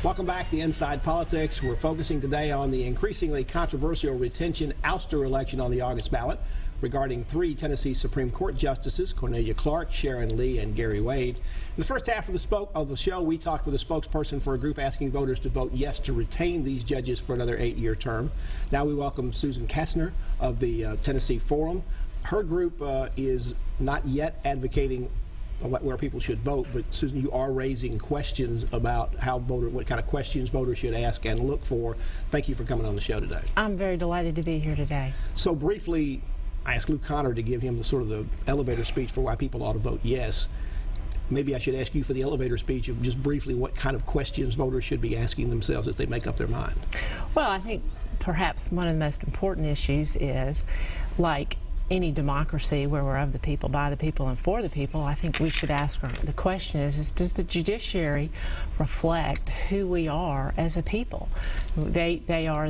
Welcome back to Inside Politics. We're focusing today on the increasingly controversial retention ouster election on the August ballot regarding 3 Tennessee Supreme Court justices, Cornelia Clark, Sharon Lee, and Gary Wade. In the first half of the show, we talked with a spokesperson for a group asking voters to vote yes to retain these judges for another 8-year term. Now we welcome Susan Kaestner of the Tennessee Forum. Her group is not yet advocating where people should vote, but Susan, you are raising questions about what kind of questions voters should ask and look for. Thank you for coming on the show today. I'm very delighted to be here today. So briefly, I asked Lew Conner to give him the elevator speech for why people ought to vote yes. Maybe I should ask you for the elevator speech of just briefly what kind of questions voters should be asking themselves as they make up their mind. Well, I think perhaps one of the most important issues is, like any democracy where we're of the people, by the people, and for the people, I think we should ask the question is does the judiciary reflect who we are as a people? They are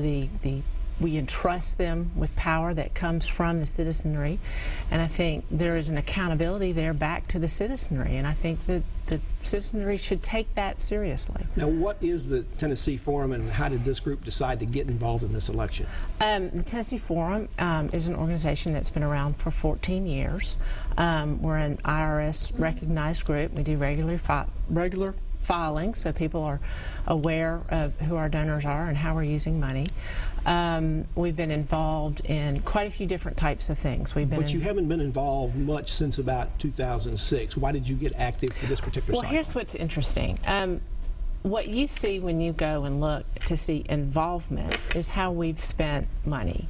we entrust them with power that comes from the citizenry, and I think there is an accountability there back to the citizenry, and I think that the citizenry should take that seriously. Now, what is the Tennessee Forum, and how did this group decide to get involved in this election? The Tennessee Forum is an organization that's been around for 14 years. We're an IRS recognized group. We do regular filing, so people are aware of who our donors are and how we're using money. We've been involved in quite a few different types of things. But you haven't been involved much since about 2006. Why did you get active for this particular cycle? Well, here's what's interesting. What you see when you go and look to see involvement is how we've spent money.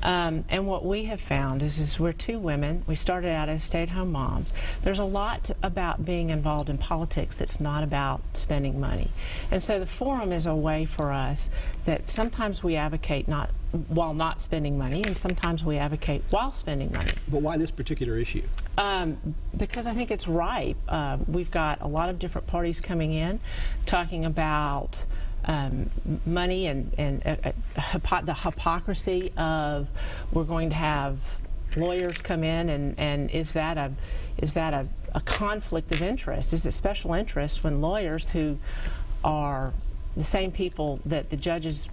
And what we have found is we're 2 women. We started out as stay-at-home moms. There's a lot about being involved in politics that's not about spending money. And so the Forum is a way for us that sometimes we advocate while not spending money, and sometimes we advocate while spending money. But why this particular issue? Because I think it's ripe. We've got a lot of different parties coming in talking about money and the hypocrisy of we're going to have lawyers come in, and is that a conflict of interest? Is it special interest when lawyers who are the same people that the judges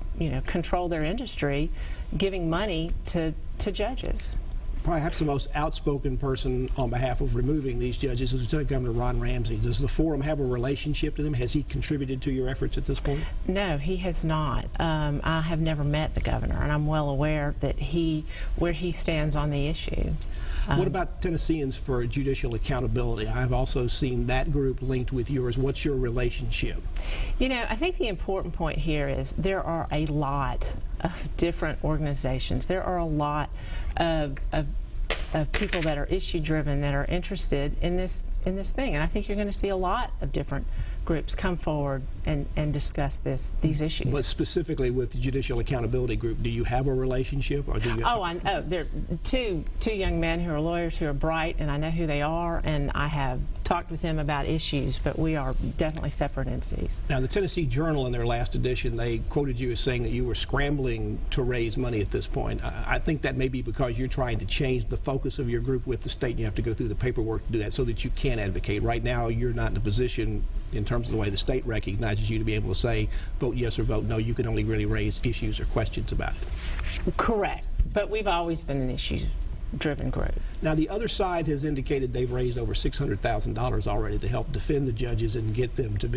control their industry giving money to judges? Perhaps the most outspoken person on behalf of removing these judges is Lieutenant Governor Ramsay. Does the Forum have a relationship to them? Has he contributed to your efforts at this point? No, he has not. I have never met the governor, and I'm well aware that where he stands on the issue. What about Tennesseans for Judicial Accountability? I've also seen that group linked with yours. What's your relationship? I think the important point here is there are a lot of different organizations. There are a lot of people that are issue-driven, that are interested in this thing, and I think you're going to see a lot of different groups come forward and discuss these issues. But specifically with the Judicial Accountability Group, do you have a relationship, or do you? They're two young men who are lawyers who are bright, and I know who they are, and I have talked with them about issues, but we are definitely separate entities. Now, the Tennessee Journal in their last edition, they quoted you as saying that you were scrambling to raise money at this point. I think that may be because you're trying to change the focus of your group with the state, and you have to go through the paperwork to do that so that you can advocate. Right now, you're not in a position, in terms of the way the state recognizes you, to be able to say vote yes or vote no. You can only really raise issues or questions about it. Correct, but we've always been an issues-driven group. Now, the other side has indicated they've raised over $600,000 already to help defend the judges and get them to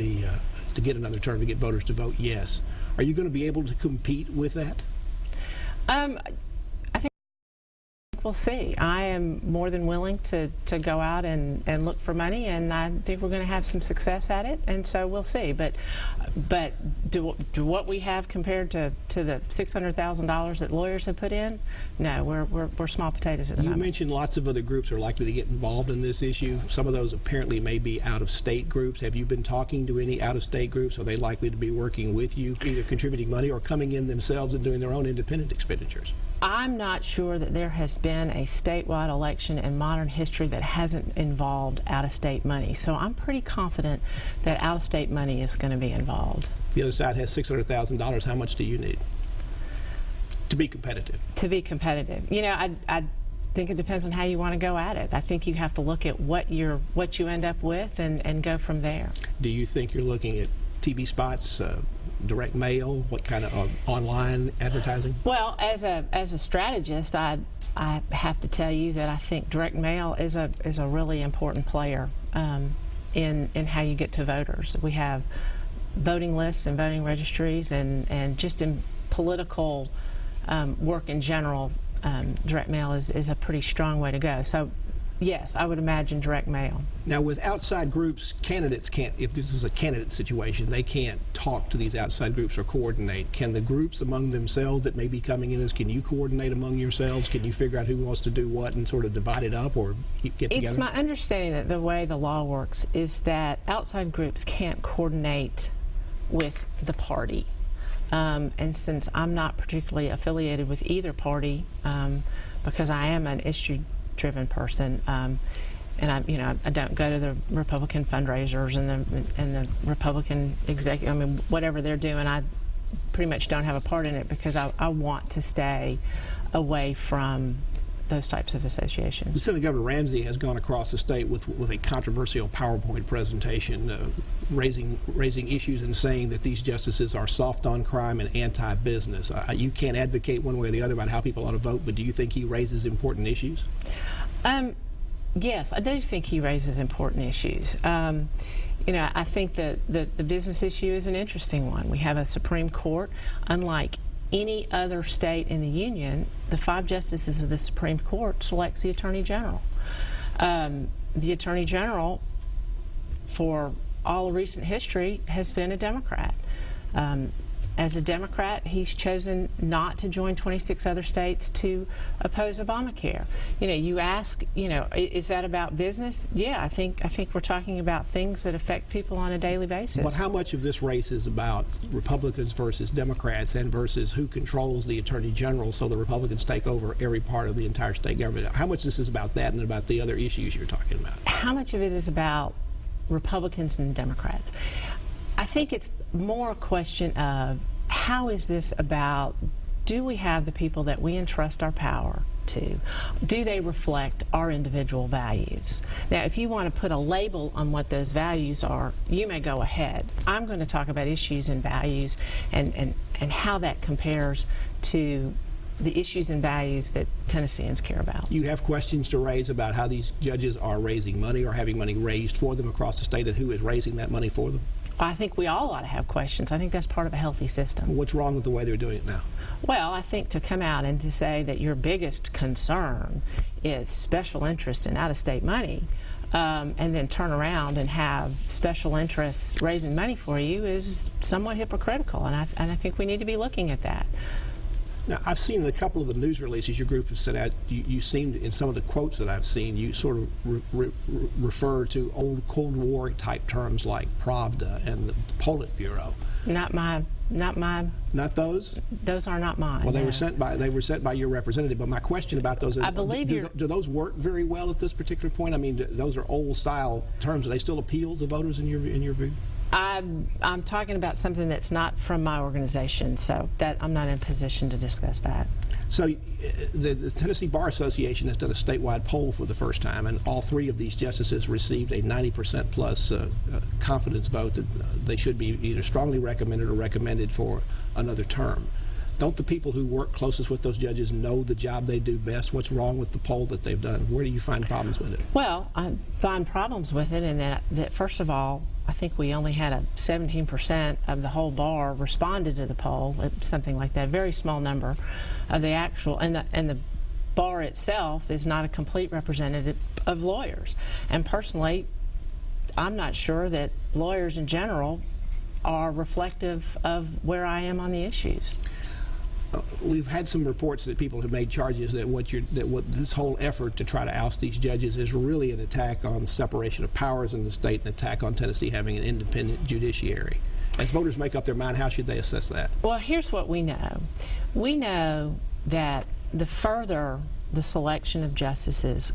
get another term, to get voters to vote yes. Are you going to be able to compete with that? We'll see. I am more than willing to go out and look for money, and I think we're going to have some success at it, and so we'll see. But do what we have compared to the $600,000 that lawyers have put in? No, we're small potatoes at the moment. You mentioned lots of other groups are likely to get involved in this issue. Some of those apparently may be out-of-state groups. Have you been talking to any out-of-state groups? Are they likely to be working with you, either contributing money or coming in themselves and doing their own independent expenditures? I'm not sure that there has been a statewide election in modern history that hasn't involved out-of-state money. So I'm pretty confident that out-of-state money is going to be involved. The other side has $600,000. How much do you need to be competitive? To be competitive. I think it depends on how you want to go at it. I think you have to look at what you end up with and go from there. Do you think you're looking at TV spots, direct mail? What kind of online advertising? Well, as a strategist, I have to tell you that I think direct mail is a really important player in how you get to voters. We have voting lists and voting registries, and just in political work in general, direct mail is a pretty strong way to go. So yes, I would imagine direct mail. Now, with outside groups, candidates can't, if this is a candidate situation, they can't talk to these outside groups or coordinate. Can the groups among themselves that may be coming in, can you coordinate among yourselves? Can you figure out who wants to do what and sort of divide it up or get together? It's my understanding that the way the law works is that outside groups can't coordinate with the party. And since I'm not particularly affiliated with either party, because I am an issue-driven person, and I don't go to the Republican fundraisers and the Republican executive. I mean, whatever they're doing, I pretty much don't have a part in it because I want to stay away from those types of associations. Lieutenant Governor Ramsay has gone across the state with a controversial PowerPoint presentation, raising issues and saying that these justices are soft on crime and anti-business. You can't advocate one way or the other about how people ought to vote, but do you think he raises important issues? Yes, I do think he raises important issues. I think that the business issue is an interesting one. We have a Supreme Court, unlike any other state in the Union. The 5 justices of the Supreme Court selects the Attorney General. The Attorney General, for all recent history, has been a Democrat. As a Democrat, he's chosen not to join 26 other states to oppose Obamacare. You ask, is that about business? Yeah, I think we're talking about things that affect people on a daily basis. But how much of this race is about Republicans versus Democrats and versus who controls the Attorney General so the Republicans take over every part of the entire state government? How much this is about that and about the other issues you're talking about? How much of it is about Republicans and Democrats? I think it's more a question of how is this about, do we have the people that we entrust our power to? Do they reflect our individual values? Now, if you want to put a label on what those values are, you may go ahead. I'm going to talk about issues and values and how that compares to the issues and values that Tennesseans care about. You have questions to raise about how these judges are raising money or having money raised for them across the state and who is raising that money for them? I think we all ought to have questions. I think that's part of a healthy system. What's wrong with the way they're doing it now? Well, I think to come out and to say that your biggest concern is special interest in out-of-state money, and then turn around and have special interests raising money for you is somewhat hypocritical, and I think we need to be looking at that. Now, I've seen in a couple of the news releases your group has sent out, you seem, in some of the quotes that I've seen, you sort of refer to old Cold War type terms like Pravda and the Politburo. Not those? Those are not mine. Well, they no. were sent by your representative. But my question about those, I believe do those work very well at this particular point? I mean, those are old style terms. Do they still appeal to voters in your view? I'm talking about something that's not from my organization, so that I'm not in a position to discuss that. So the Tennessee Bar Association has done a statewide poll for the first time, and all 3 of these justices received a 90% plus confidence vote that they should be either strongly recommended or recommended for another term. Don't the people who work closest with those judges know the job they do best? What's wrong with the poll that they've done? Where do you find problems with it? Well, I find problems with it in that first of all, I think we only had a 17% of the whole bar responded to the poll, something like that, a very small number of the actual, and the bar itself is not a complete representative of lawyers. And personally, I'm not sure that lawyers in general are reflective of where I am on the issues. We've had some reports that people have made charges that what this whole effort to try to oust these judges is really an attack on the separation of powers in the state, an attack on Tennessee having an independent judiciary. As voters make up their mind, how should they assess that? Well, here's what we know. We know that the further the selection of justices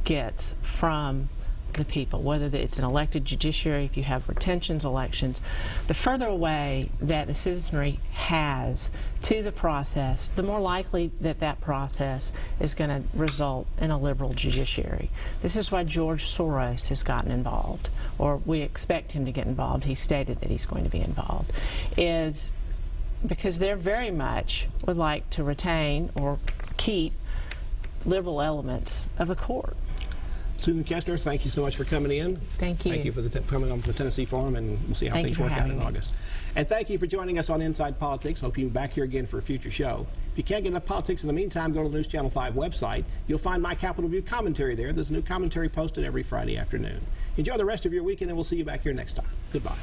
gets from the people, whether it's an elected judiciary, if you have retentions, elections. The further away that the citizenry has to the process, the more likely that that process is going to result in a liberal judiciary. This is why George Soros has gotten involved, or we expect him to get involved. He stated that he's going to be involved, is because they're very much would like to retain or keep liberal elements of the court. Susan Kaestner, thank you so much for coming in. Thank you. Thank you for coming on to the Tennessee Forum, and we'll see how things work out in August. And thank you for joining us on Inside Politics. Hope you'll be back here again for a future show. If you can't get enough politics in the meantime, go to the News Channel 5 website. You'll find my Capitol View commentary there. There's a new commentary posted every Friday afternoon. Enjoy the rest of your weekend, and we'll see you back here next time. Goodbye.